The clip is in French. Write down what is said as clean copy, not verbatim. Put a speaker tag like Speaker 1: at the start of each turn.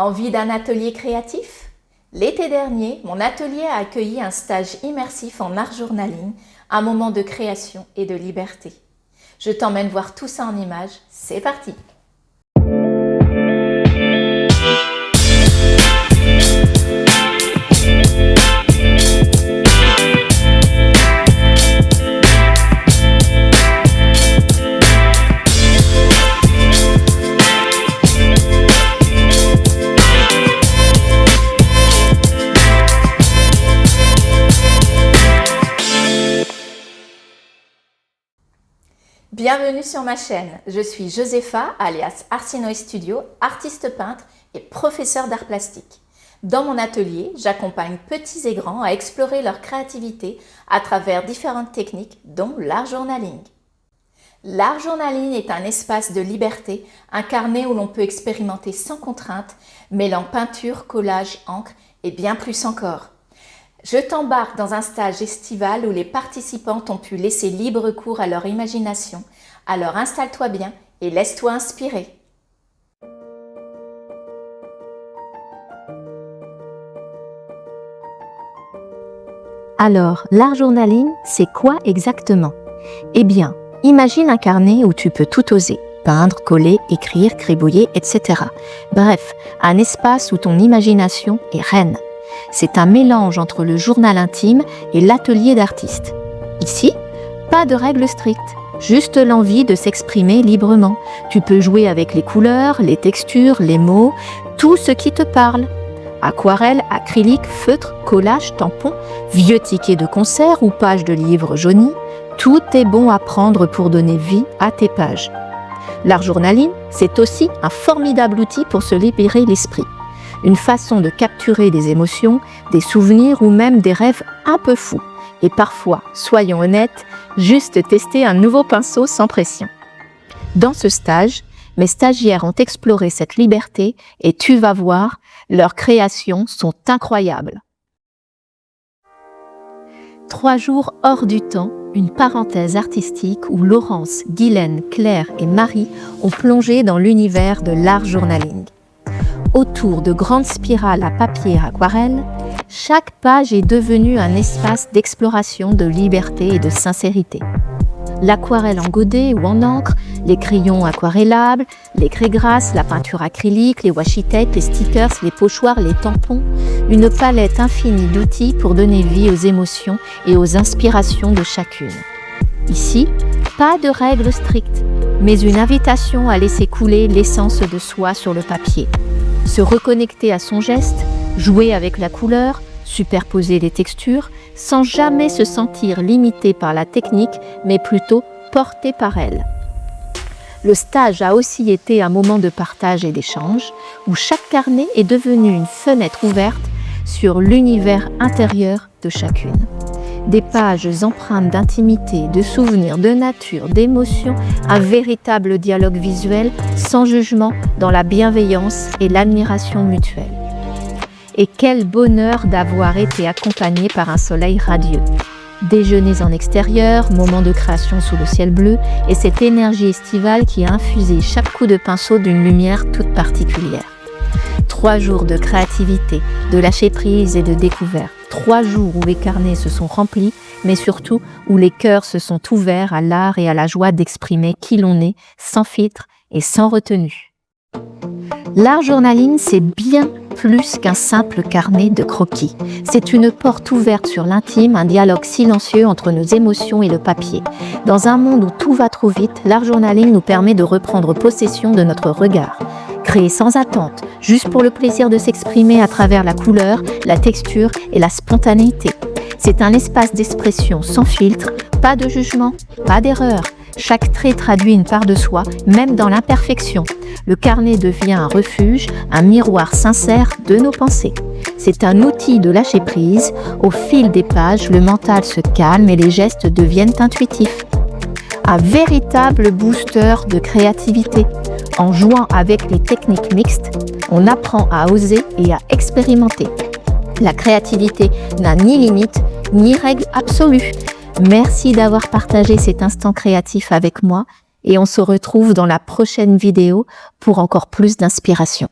Speaker 1: Envie d'un atelier créatif? L'été dernier, mon atelier a accueilli un stage immersif en art journaling, un moment de création et de liberté. Je t'emmène voir tout ça en images, c'est parti! Bienvenue sur ma chaîne, je suis Josepha alias Arsinoe Studio, artiste peintre et professeur d'art plastique. Dans mon atelier, j'accompagne petits et grands à explorer leur créativité à travers différentes techniques dont l'art journaling. L'art journaling est un espace de liberté, un carnet où l'on peut expérimenter sans contrainte, mêlant peinture, collage, encre et bien plus encore. Je t'embarque dans un stage estival où les participantes ont pu laisser libre cours à leur imagination. Alors installe-toi bien et laisse-toi inspirer.
Speaker 2: Alors, l'art journaling, c'est quoi exactement? Eh bien, imagine un carnet où tu peux tout oser. Peindre, coller, écrire, cribouiller, etc. Bref, un espace où ton imagination est reine. C'est un mélange entre le journal intime et l'atelier d'artiste. Ici, pas de règles strictes, juste l'envie de s'exprimer librement. Tu peux jouer avec les couleurs, les textures, les mots, tout ce qui te parle. Aquarelle, acrylique, feutre, collage, tampon, vieux tickets de concert ou pages de livres jaunis, tout est bon à prendre pour donner vie à tes pages. L'art journaling, c'est aussi un formidable outil pour se libérer l'esprit. Une façon de capturer des émotions, des souvenirs ou même des rêves un peu fous. Et parfois, soyons honnêtes, juste tester un nouveau pinceau sans pression. Dans ce stage, mes stagiaires ont exploré cette liberté et tu vas voir, leurs créations sont incroyables. 3 jours hors du temps, une parenthèse artistique où Laurence, Guylaine, Claire et Marie ont plongé dans l'univers de l'art journaling. Autour de grandes spirales à papier aquarelle, chaque page est devenue un espace d'exploration, de liberté et de sincérité. L'aquarelle en godet ou en encre, les crayons aquarellables, les craies grasses, la peinture acrylique, les washi tape, les stickers, les pochoirs, les tampons, une palette infinie d'outils pour donner vie aux émotions et aux inspirations de chacune. Ici, pas de règles strictes, mais une invitation à laisser couler l'essence de soi sur le papier. Se reconnecter à son geste, jouer avec la couleur, superposer les textures, sans jamais se sentir limité par la technique, mais plutôt porté par elle. Le stage a aussi été un moment de partage et d'échange, où chaque carnet est devenu une fenêtre ouverte sur l'univers intérieur de chacune. Des pages empreintes d'intimité, de souvenirs, de nature, d'émotions, un véritable dialogue visuel sans jugement dans la bienveillance et l'admiration mutuelle. Et quel bonheur d'avoir été accompagné par un soleil radieux. Déjeuners en extérieur, moments de création sous le ciel bleu et cette énergie estivale qui a infusé chaque coup de pinceau d'une lumière toute particulière. 3 jours de créativité, de lâcher prise et de découverte. 3 jours où les carnets se sont remplis, mais surtout où les cœurs se sont ouverts à l'art et à la joie d'exprimer qui l'on est, sans filtre et sans retenue. L'art journaling, c'est bien plus qu'un simple carnet de croquis. C'est une porte ouverte sur l'intime, un dialogue silencieux entre nos émotions et le papier. Dans un monde où tout va trop vite, l'art journaling nous permet de reprendre possession de notre regard. Créer sans attente, juste pour le plaisir de s'exprimer à travers la couleur, la texture et la spontanéité. C'est un espace d'expression sans filtre, pas de jugement, pas d'erreur. Chaque trait traduit une part de soi, même dans l'imperfection. Le carnet devient un refuge, un miroir sincère de nos pensées. C'est un outil de lâcher prise. Au fil des pages, le mental se calme et les gestes deviennent intuitifs. Un véritable booster de créativité. En jouant avec les techniques mixtes, on apprend à oser et à expérimenter. La créativité n'a ni limite, ni règle absolue. Merci d'avoir partagé cet instant créatif avec moi et on se retrouve dans la prochaine vidéo pour encore plus d'inspiration.